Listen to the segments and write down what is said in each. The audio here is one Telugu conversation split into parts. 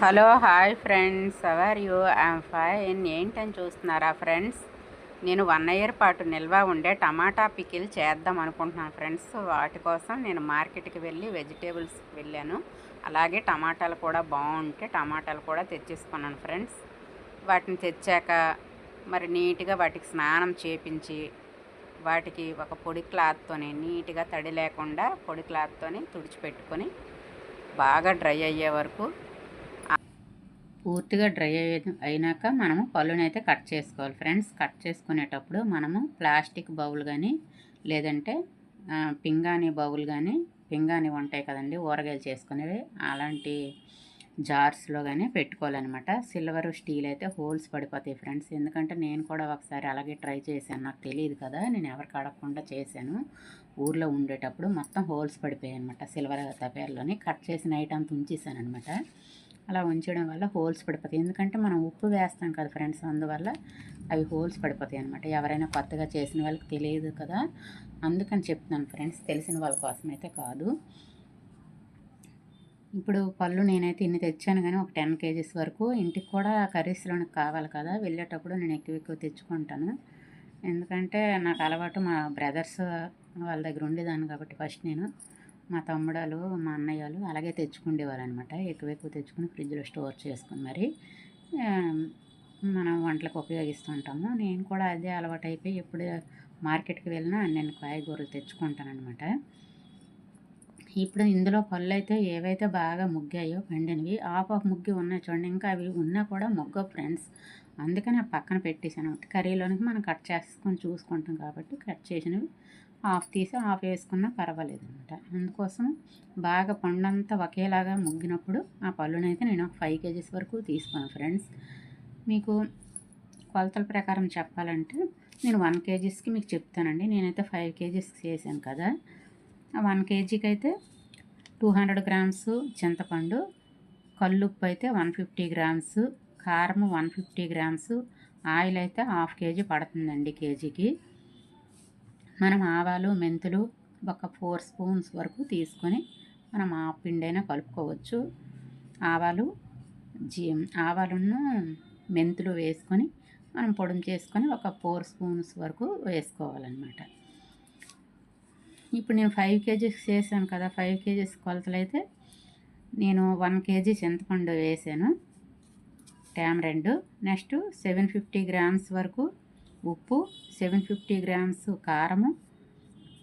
Hello hi friends, how are you? I'm fine. ఏంటని చూస్తున్నారా ఫ్రెండ్స్? నేను 1 ఇయర్ పాటు నిల్వ ఉండే టమాటా పికిల్ చేద్దాం అనుకుంటున్నాను ఫ్రెండ్స్. వాటి కోసం నేను మార్కెట్కి వెళ్ళి వెజిటేబుల్స్కి వెళ్ళాను. అలాగే టమాటాలు కూడా బాగుంటే టమాటాలు కూడా తెచ్చేసుకున్నాను ఫ్రెండ్స్. వాటిని తెచ్చాక మరి నీట్గా వాటికి స్నానం చేపించి వాటికి ఒక పొడి క్లాత్తోని నీట్గా తడి లేకుండా పొడి క్లాత్తోని తుడిచిపెట్టుకొని బాగా డ్రై అయ్యే వరకు పూర్తిగా డ్రై అయినాక మనము పళ్ళునైతే కట్ చేసుకోవాలి ఫ్రెండ్స్. కట్ చేసుకునేటప్పుడు మనము ప్లాస్టిక్ బౌల్ కానీ లేదంటే పింగాణి బౌల్ కానీ, పింగాణి ఉంటాయి కదండి ఊరగాయలు చేసుకునేవి, అలాంటి జార్స్లో కానీ పెట్టుకోవాలన్నమాట. సిల్వర్ స్టీల్ అయితే హోల్స్ పడిపోతాయి ఫ్రెండ్స్. ఎందుకంటే నేను కూడా ఒకసారి అలాగే ట్రై చేశాను, నాకు తెలియదు కదా, నేను ఎవరికి అడగకుండా చేశాను. ఊర్లో ఉండేటప్పుడు మొత్తం హోల్స్ పడిపోయాయి అనమాట. సిల్వర్ తపేర్లోని కట్ చేసిన ఐటమ్ ఉంచేసాను అనమాట. అలా ఉంచడం వల్ల హోల్స్ పడిపోతాయి. ఎందుకంటే మనం ఉప్పు వేస్తాం కదా ఫ్రెండ్స్, అందువల్ల అవి హోల్స్ పడిపోతాయి అనమాట. ఎవరైనా కొత్తగా చేసిన వాళ్ళకి తెలియదు కదా, అందుకని చెప్తున్నాను ఫ్రెండ్స్, తెలిసిన వాళ్ళ కోసం అయితే కాదు. ఇప్పుడు పళ్ళు నేనైతే ఇన్ని తెచ్చాను, కానీ ఒక 10 kgs వరకు ఇంటికి కూడా కర్రీస్లోనికి కావాలి కదా, వెళ్ళేటప్పుడు నేను ఎక్కువ తెచ్చుకుంటాను. ఎందుకంటే నాకు అలవాటు, మా బ్రదర్స్ వాళ్ళ దగ్గర ఉండేదాన్ని కాబట్టి ఫస్ట్ నేను, మా తమ్ముడాలు మా అన్నయ్యలు అలాగే తెచ్చుకుండేవారు అనమాట. ఎక్కువ తెచ్చుకుని ఫ్రిడ్జ్లో స్టోర్ చేసుకుని మరి మనం వంటలకు ఉపయోగిస్తుంటాము. నేను కూడా అదే అలవాటు అయిపోయి ఎప్పుడు మార్కెట్కి వెళ్ళినా నేను కాయగూరలు తెచ్చుకుంటానమాట. ఇప్పుడు ఇందులో పళ్ళు అయితే ఏవైతే బాగా ముగ్గాయో పండినవి, ఆఫ్ ముగ్గి ఉన్నాయి చూడండి, ఇంకా అవి ఉన్నా కూడా మొగ్గ ఫ్రెండ్స్. అందుకని ఆ పక్కన పెట్టేసాను. కర్రీలోనికి మనం కట్ చేసుకొని చూసుకుంటాం కాబట్టి కట్ చేసినవి హాఫ్ తీసి హాఫ్ వేసుకున్నా పర్వాలేదు అనమాట. అందుకోసం బాగా పండంతా ఒకేలాగా ముగ్గినప్పుడు ఆ పళ్ళునైతే నేను 5 kgs వరకు తీసుకున్నాను ఫ్రెండ్స్. మీకు కొలతల ప్రకారం చెప్పాలంటే నేను 1 kgsకి మీకు చెప్తానండి. నేనైతే 5 kgs చేశాను కదా. ఆ 1 kgకి అయితే 200 grams చింతపండు, కల్లుప్పు అయితే 150 grams, కారము 150 grams, ఆయిల్ అయితే 1/2 kg పడుతుందండి కేజీకి. మనం ఆవాలు మెంతులు ఒక 4 స్పూన్స్ వరకు తీసుకొని మనం ఆ పిండైనా కలుపుకోవచ్చు. ఆవాలును మెంతులు వేసుకొని మనం పొడి చేసుకొని ఒక 4 స్పూన్స్ వరకు వేసుకోవాలన్నమాట. ఇప్పుడు నేను 5 kgs చేశాను కదా, 5 kgs కొలతలు అయితే నేను 1 kg చింతపండు వేసాను, టామరెండు. నెక్స్ట్ 750 grams వరకు ఉప్పు, 750 grams కారము,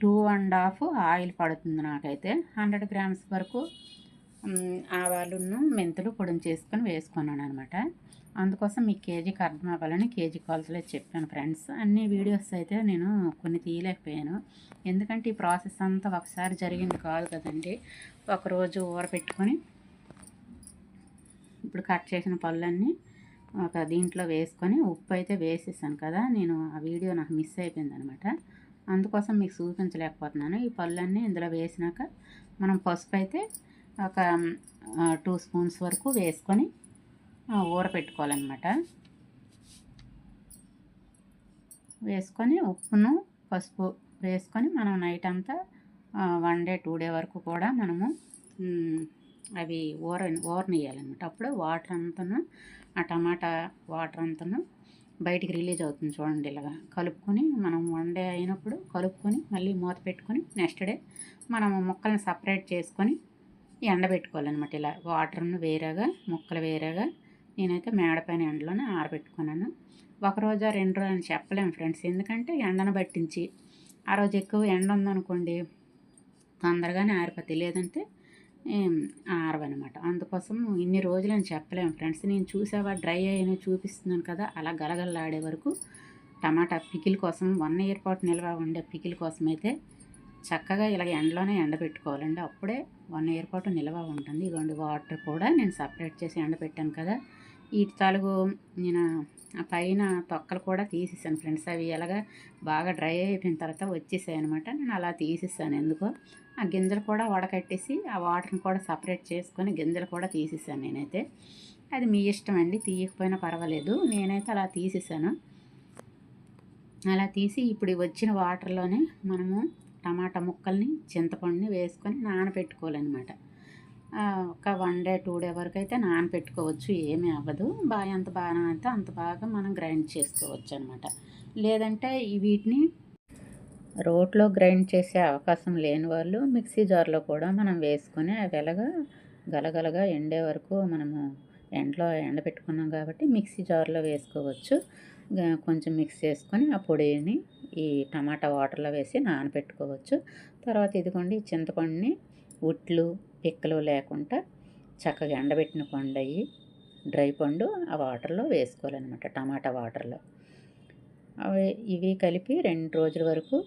2.5 ఆయిల్ పడుతుంది నాకైతే. 100 grams వరకు ఆవాలును మెంతులు పొడి చేసుకొని వేసుకున్నాను అనమాట. అందుకోసం మీకు కేజీకి అర్థం అవ్వాలని కేజీ కొలతలే చెప్పాను ఫ్రెండ్స్. అన్ని వీడియోస్ అయితే నేను కొన్ని తీయలేకపోయాను, ఎందుకంటే ఈ ప్రాసెస్ అంతా ఒకసారి జరిగింది కాదు కదండి. ఒకరోజు ఊరపెట్టుకొని ఇప్పుడు కట్ చేసిన పళ్ళన్నీ ఒక దీంట్లో వేసుకొని, ఉప్పు అయితే వేసేసాను కదా, నేను ఆ వీడియో నాకు మిస్ అయిపోయింది అనమాట. అందుకోసం మీకు చూపించలేకపోతున్నాను. ఈ పళ్ళన్నీ ఇందులో వేసినాక మనం పసుపు అయితే ఒక 2 స్పూన్స్ వరకు వేసుకొని ఊరపెట్టుకోవాలన్నమాట. వేసుకొని ఉప్పును పసుపు వేసుకొని మనం నైట్ అంతా 1 డే 2 డే వరకు కూడా మనము అవి ఊరనియాలన్నమాట. అప్పుడు వాటర్ అంతను, ఆ టమాటా వాటర్ అంతను బయటికి రిలీజ్ అవుతుంది చూడండి. ఇలాగా కలుపుకొని మనం 1 డే అయినప్పుడు కలుపుకొని మళ్ళీ మూత పెట్టుకొని నెక్స్ట్ డే మనము ముక్కలను సపరేట్ చేసుకొని ఎండబెట్టుకోవాలన్నమాట. ఇలా వాటర్ను వేరేగా ముక్కలు వేరేగా నేనైతే మేడపైన ఎండలోనే ఆరబెట్టుకున్నాను. ఒకరోజు 2 రోజులు అని చెప్పలేము ఫ్రెండ్స్, ఎందుకంటే ఎండను పట్టించి ఆ రోజు ఎక్కువ ఎండ ఉందనుకోండి తొందరగానే ఆరిపోతాయి, లేదంటే ఆరవన్నమాట. అందుకోసం ఇన్ని రోజులు అని చెప్పలేము ఫ్రెండ్స్. నేను చూసావా డ్రై అయిన చూపిస్తున్నాను కదా, అలా గలగలలాడే వరకు టమాటా పికిల్ కోసం 1 ఇయర్ పాటు నిల్వ ఉండే పికిల్ కోసం అయితే చక్కగా ఇలాగ ఎండలోనే ఎండబెట్టుకోవాలండి. అప్పుడే 1 ఇయర్ పాటు నిల్వ ఉంటుంది. ఇదిగోండి వాటర్ కూడా నేను సపరేట్ చేసి ఎండబెట్టాను కదా. ఈ తలుగు నేను ఆ పైన తొక్కలు కూడా తీసేసాను ఫ్రెండ్స్. అవి ఎలాగా బాగా డ్రై అయిపోయిన తర్వాత వచ్చేసాయి అనమాట. నేను అలా తీసేసాను. ఎందుకో ఆ గింజలు కూడా వడకట్టేసి ఆ వాటర్ని కూడా సపరేట్ చేసుకొని గింజలు కూడా తీసేసాను నేనైతే. అది మీ ఇష్టం అండి, తీయకపోయినా పర్వాలేదు. నేనైతే అలా తీసేసాను. అలా తీసి ఇప్పుడు వచ్చిన వాటర్లోనే మనము టమాటా ముక్కల్ని చింతపండుని వేసుకొని నానబెట్టుకోవాలన్నమాట. ఒక 1 డే 2 డే వరకు అయితే నానపెట్టుకోవచ్చు, ఏమీ అవ్వదు. ఎంత బాగా నానితే అంత బాగా మనం గ్రైండ్ చేసుకోవచ్చు అనమాట. లేదంటే వీటిని రోట్లో గ్రైండ్ చేసే అవకాశం లేని వాళ్ళు మిక్సీ జార్లో కూడా మనం వేసుకొని అవి గలగలగా ఎండే వరకు మనము ఎండలో ఎండబెట్టుకున్నాం కాబట్టి మిక్సీ జార్లో వేసుకోవచ్చు. కొంచెం మిక్స్ చేసుకొని ఆ పొడిని ఈ టమాటా వాటర్లో వేసి నానబెట్టుకోవచ్చు. తర్వాత ఇదిగోండి చింతపండుని ఉట్లు పిక్కలు లేకుండా చక్కగా ఎండబెట్టిన పండు అయ్యి డ్రై పండు ఆ వాటర్లో వేసుకోవాలన్నమాట, టమాటా వాటర్లో. ఇవి కలిపి 2 రోజుల వరకు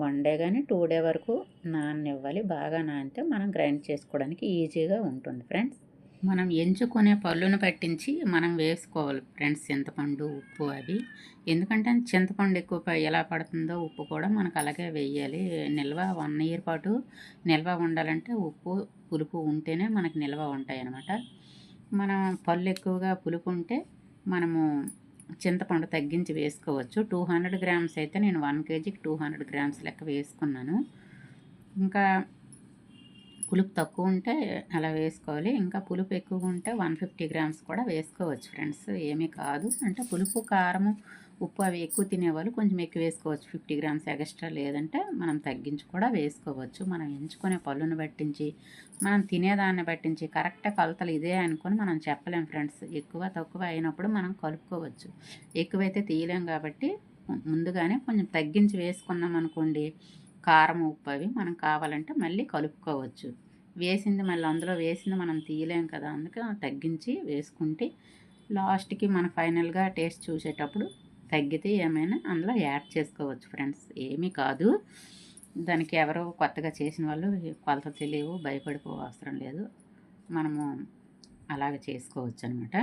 1 డే కానీ 2 డే వరకు నాననివ్వాలి. బాగా నానితే మనం గ్రైండ్ చేసుకోవడానికి ఈజీగా ఉంటుంది ఫ్రెండ్స్. మనం ఎంచుకునే పళ్ళును పట్టించి మనం వేసుకోవాలి ఫ్రెండ్స్ చింతపండు ఉప్పు అవి. ఎందుకంటే చింతపండు ఎక్కువ ఎలా పడుతుందో ఉప్పు కూడా మనకు అలాగే వేయాలి. నిల్వ 1 ఇయర్ పాటు నిల్వ ఉండాలంటే ఉప్పు పులుపు ఉంటేనే మనకు నిల్వ ఉంటాయి అన్నమాట. మనం పళ్ళు ఎక్కువగా పులుపు ఉంటే మనము చింతపండు తగ్గించి వేసుకోవచ్చు. 200 గ్రామ్స్ అయితే నేను 1 కేజీకి 200 గ్రామ్స్ లెక్క వేసుకున్నాను. ఇంకా పులుపు తక్కువ ఉంటే అలా వేసుకోవాలి. ఇంకా పులుపు ఎక్కువగా ఉంటే 150 గ్రామ్స్ కూడా వేసుకోవచ్చు ఫ్రెండ్స్, ఏమీ కాదు. అంటే పులుపు కారము ఉప్పు అవి ఎక్కువ తినేవాళ్ళు కొంచెం ఎక్కువ వేసుకోవచ్చు, 50 గ్రామ్స్ ఎక్స్ట్రా. లేదంటే మనం తగ్గించి కూడా వేసుకోవచ్చు. మనం ఎంచుకునే పళ్ళును బట్టించి మనం తినేదాన్ని బట్టించి కరెక్ట్ కొలతలు ఇదే అనుకొని మనం చెప్పలేం ఫ్రెండ్స్. ఎక్కువ తక్కువ అయినప్పుడు మనం కలుపుకోవచ్చు, ఎక్కువైతే తీయలేం కాబట్టి ముందుగానే కొంచెం తగ్గించి వేసుకున్నాం అనుకోండి, కారం ఉప్పు అవి మనం కావాలంటే మళ్ళీ కలుపుకోవచ్చు. వేసింది మళ్ళీ అందులో వేసింది మనం తీయలేం కదా, అందుకే తగ్గించి వేసుకుంటే లాస్ట్కి మన ఫైనల్గా టేస్ట్ చూసేటప్పుడు తగ్గితే ఏమైనా అందులో యాడ్ చేసుకోవచ్చు ఫ్రెండ్స్, ఏమీ కాదు. దానికి ఎవరో కొత్తగా చేసిన వాళ్ళు కొలత తెలియవు, భయపడిపో అవసరం లేదు. మనము అలాగ చేసుకోవచ్చు అనమాట.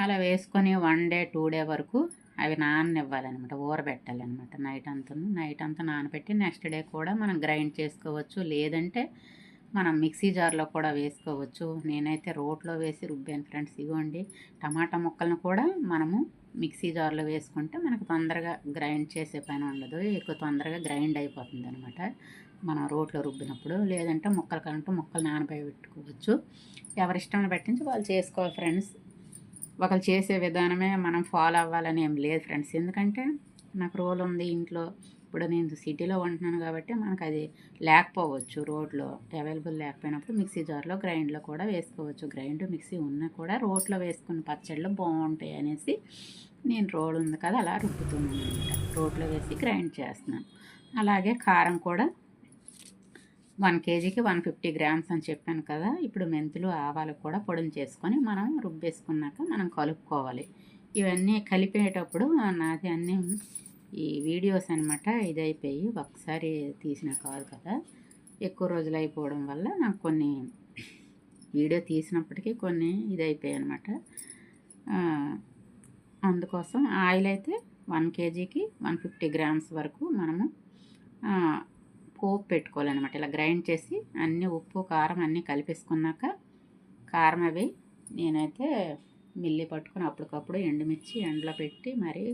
అలా వేసుకొని 1 డే 2 డే వరకు అవి నాననివ్వాలన్నమాట, ఊరబెట్టాలన్నమాట. నైట్ అంతా నానబెట్టి నెక్స్ట్ డే కూడా మనం గ్రైండ్ చేసుకోవచ్చు. లేదంటే మనం మిక్సీ జార్లో కూడా వేసుకోవచ్చు. నేనైతే రోట్లో వేసి రుబ్బాను ఫ్రెండ్స్. ఇవ్వండి టమాటా ముక్కలను కూడా మనము మిక్సీ జార్లో వేసుకుంటే మనకు తొందరగా గ్రైండ్ చేసే పని ఉండదు, ఎక్కువ తొందరగా గ్రైండ్ అయిపోతుంది అనమాట మనం రోట్లో రుబ్బినప్పుడు. లేదంటే ముక్కలు నానబెట్టుకోవచ్చు. ఎవరిష్టం పట్టించి వాళ్ళు చేసుకోవాలి ఫ్రెండ్స్. ఒకరు చేసే విధానమే మనం ఫాలో అవ్వాలని ఏం లేదు ఫ్రెండ్స్. ఎందుకంటే నాకు రోల్ ఉంది ఇంట్లో. ఇప్పుడు నేను సిటీలో ఉంటున్నాను కాబట్టి మనకు అది లేకపోవచ్చు, రోడ్లో అవైలబుల్ లేకపోయినప్పుడు మిక్సీ జార్లో గ్రైండ్లో కూడా వేసుకోవచ్చు. గ్రైండ్ మిక్సీ ఉన్నా కూడా రోట్లో వేసుకున్న పచ్చళ్ళు బాగుంటాయి అనేసి నేను రోడ్ ఉంది కదా అలా రుబ్బుతున్నాను అనమాట. రోట్లో వేసి గ్రైండ్ చేస్తున్నాను. అలాగే కారం కూడా 1 కేజీకి 150 గ్రామ్స్ అని చెప్పాను కదా. ఇప్పుడు మెంతులు ఆవాలు కూడా పొడిని చేసుకొని మనం రుబ్బేసుకున్నాక మనం కలుపుకోవాలి. ఇవన్నీ కలిపేటప్పుడు నాది అన్నీ ఈ వీడియోస్ అనమాట ఇదైపోయి ఒకసారి తీసిన కాదు కదా, ఎక్కువ రోజులు అయిపోవడం వల్ల నాకు కొన్ని వీడియో తీసినప్పటికీ కొన్ని ఇదైపోయాయి అనమాట. అందుకోసం ఆయిల్ అయితే 1 కేజీకి 150 గ్రామ్స్ వరకు మనము పోపు పెట్టుకోవాలన్నమాట. ఇలా గ్రైండ్ చేసి అన్నీ ఉప్పు కారం అన్నీ కలిపేసుకున్నాక కారం అవి నేనైతే మిల్లి పట్టుకొని అప్పటికప్పుడు ఎండుమిర్చి ఎండలో పెట్టి మరి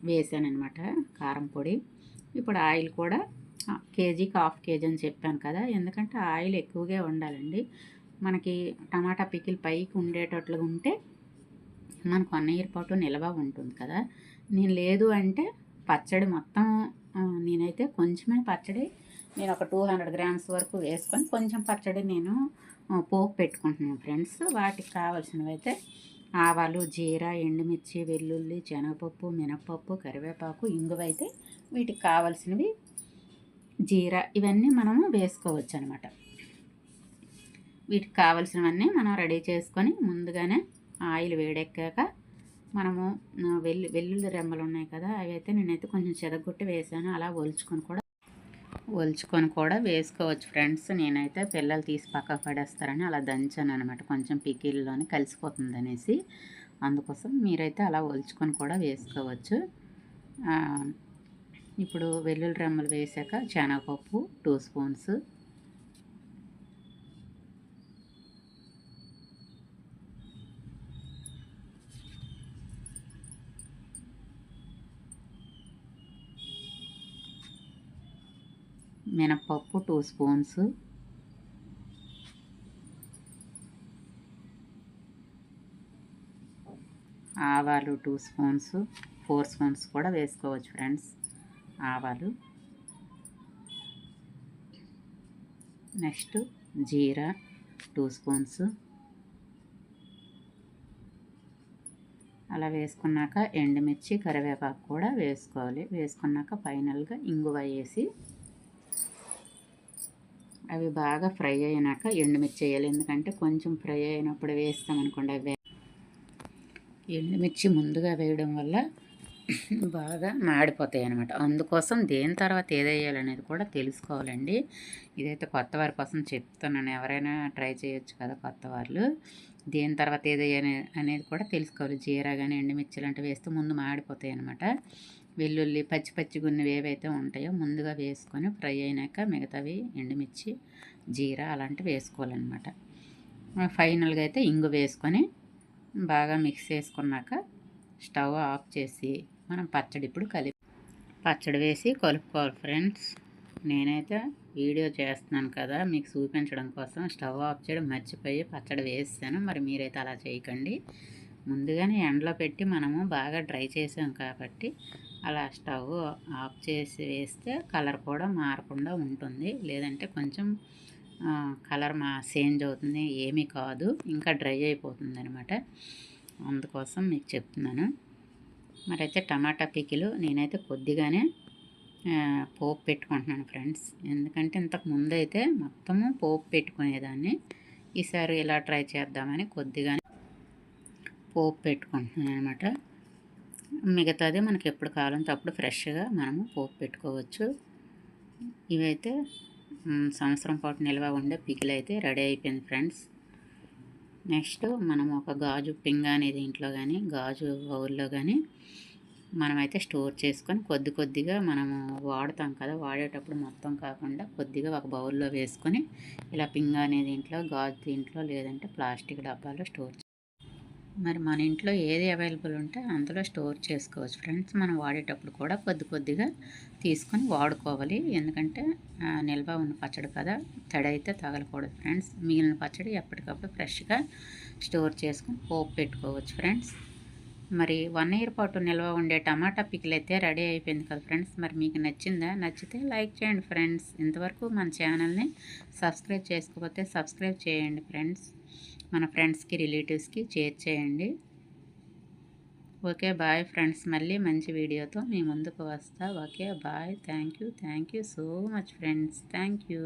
వేసానమాట కారం పొడి. ఇప్పుడు ఆయిల్ కూడా కేజీకి 1/2 కేజీ అని చెప్పాను కదా, ఎందుకంటే ఆయిల్ ఎక్కువగా ఉండాలండి. మనకి టమాటా పికిల్ పైకి ఉండేటట్లుగా ఉంటే మనకు 1 ఇయర్ పాటు నిల్వ ఉంటుంది కదా. నేను లేదు అంటే పచ్చడి మొత్తం నేనైతే కొంచెమే పచ్చడి నేను ఒక 200 గ్రామ్స్ వరకు వేసుకొని కొంచెం పచ్చడి నేను పోపు పెట్టుకుంటున్నాను ఫ్రెండ్స్. వాటికి కావాల్సినవి అయితే ఆవాలు, జీరా, ఎండుమిర్చి, వెల్లుల్లి, శనగపప్పు, మినపప్పు, కరివేపాకు, ఇంగువ అయితే వీటికి కావాల్సినవి. జీరా ఇవన్నీ మనము వేసుకోవచ్చు అనమాట. వీటికి కావాల్సినవన్నీ మనం రెడీ చేసుకొని ముందుగానే ఆయిల్ వేడెక్కాక మనము వెల్లుల్లి రెమ్మలు ఉన్నాయి కదా, అవి అయితే నేనైతే కొంచెం చెదగొట్టి వేసాను. అలా ఒలుచుకొని కూడా వేసుకోవచ్చు ఫ్రెండ్స్. నేనైతే పిల్లలు తీసి పక్కకు పడేస్తారని అలా దంచాను అనమాట, కొంచెం పికిల్లోని కలిసిపోతుంది అనేసి. అందుకోసం మీరైతే అలా ఒలుచుకొని కూడా వేసుకోవచ్చు. ఇప్పుడు వెల్లుల్లి రెమ్మలు వేసాక శనగపప్పు 2 స్పూన్స్, మినప్పప్పు 2 స్పూన్స్, ఆవాలు 2 స్పూన్స్, 4 స్పూన్స్ కూడా వేసుకోవచ్చు ఫ్రెండ్స్ ఆవాలు. నెక్స్ట్ జీరా 2 స్పూన్స్. అలా వేసుకున్నాక ఎండుమిర్చి, కరివేపాకు కూడా వేసుకోవాలి. వేసుకున్నాక ఫైనల్గా ఇంగువ వేసి అవి బాగా ఫ్రై అయినాక ఎండుమిర్చి వేయాలి. ఎందుకంటే కొంచెం ఫ్రై అయినప్పుడు వేస్తామనుకోండి అవి ఎండుమిర్చి ముందుగా వేయడం వల్ల బాగా మాడిపోతాయి అన్నమాట. అందుకోసం దేని తర్వాత ఏది వేయాలనేది కూడా తెలుసుకోవాలండి. ఇదైతే కొత్త వారి కోసం చెప్తున్నాను, ఎవరైనా ట్రై చేయొచ్చు కదా కొత్త వాళ్ళు. దేని తర్వాత ఏది అనేది కూడా తెలుసుకోవాలి. జీరా కానీ ఎండుమిర్చి లాంటివి వేస్తే ముందు మాడిపోతాయి అన్నమాట. వెల్లుల్లి పచ్చి పచ్చిగా ఉన్నవి ఏవైతే ఉంటాయో ముందుగా వేసుకొని ఫ్రై అయినాక మిగతావి ఎండుమిర్చి, జీరా అలాంటివి వేసుకోవాలన్నమాట. ఫైనల్గా అయితే ఇంగు వేసుకొని బాగా మిక్స్ చేసుకున్నాక స్టవ్ ఆఫ్ చేసి మనం పచ్చడి ఇప్పుడు పచ్చడి వేసి కలుపుకోవాలి ఫ్రెండ్స్. నేనైతే వీడియో చేస్తున్నాను కదా మీకు చూపించడం కోసం స్టవ్ ఆఫ్ చేయడం మర్చిపోయి పచ్చడి వేసాను. మరి మీరైతే అలా చేయకండి. ముందుగానే ఎండలో పెట్టి మనము బాగా డ్రై చేసాం కాబట్టి అలా స్టవ్ ఆఫ్ చేసి వేస్తే కలర్ కూడా మారకుండా ఉంటుంది. లేదంటే కొంచెం కలర్ చేంజ్ అవుతుంది, ఏమీ కాదు, ఇంకా డ్రై అయిపోతుంది అనమాట. అందుకోసం మీకు చెప్తున్నాను. మరైతే టమాటా పికిలు నేనైతే కొద్దిగానే పోపు పెట్టుకుంటున్నాను ఫ్రెండ్స్. ఎందుకంటే ఇంతకు ముందు అయితే మొత్తము పోపు పెట్టుకునేదాన్ని. ఈసారి ఇలా ట్రై చేద్దామని కొద్దిగానే పోపు పెట్టుకుంటున్నాను అనమాట. మిగతాది మనకి ఎప్పుడు కావాలంటే అప్పుడు ఫ్రెష్గా మనము పోపు పెట్టుకోవచ్చు. ఇవైతే సంవత్సరం పాటు నిల్వ ఉండే పికిల్ అయితే రెడీ అయిపోయింది ఫ్రెండ్స్. నెక్స్ట్ మనం ఒక గాజు పింగాణి దీంట్లో కానీ గాజు బౌల్లో కానీ మనమైతే స్టోర్ చేసుకొని కొద్ది కొద్దిగా మనము వాడతాం కదా, వాడేటప్పుడు మొత్తం కాకుండా కొద్దిగా ఒక బౌల్లో వేసుకొని ఇలా పింగాణి దీంట్లో, గాజు దీంట్లో, లేదంటే ప్లాస్టిక్ డబ్బాలో స్టోర్. మరి మన ఇంట్లో ఏది అవైలబుల్ ఉంటే అందులో స్టోర్ చేసుకోవచ్చు ఫ్రెండ్స్. మనం వాడేటప్పుడు కూడా కొద్ది కొద్దిగా తీసుకొని వాడుకోవాలి. ఎందుకంటే నిల్వ ఉన్న పచ్చడి కదా, తడి అయితే తగలకూడదు ఫ్రెండ్స్. మిగిలిన పచ్చడి ఎప్పటికప్పుడు ఫ్రెష్గా స్టోర్ చేసుకొని పోపు పెట్టుకోవచ్చు ఫ్రెండ్స్. మరి 1 ఇయర్ పాటు నిల్వ ఉండే టమాటా పికిల్ అయితే రెడీ అయిపోయింది కదా ఫ్రెండ్స్. మరి మీకు నచ్చిందా? నచ్చితే లైక్ చేయండి ఫ్రెండ్స్. ఇంతవరకు మన ఛానల్ని సబ్స్క్రైబ్ చేసుకోకపోతే సబ్స్క్రైబ్ చేయండి ఫ్రెండ్స్. మన ఫ్రెండ్స్కి, రిలేటివ్స్కి షేర్ చేయండి. Okay bye friends. మళ్ళీ మంచి వీడియోతో మీ ముందుకు వస్తా. Okay bye. Thank you so much friends. Thank you.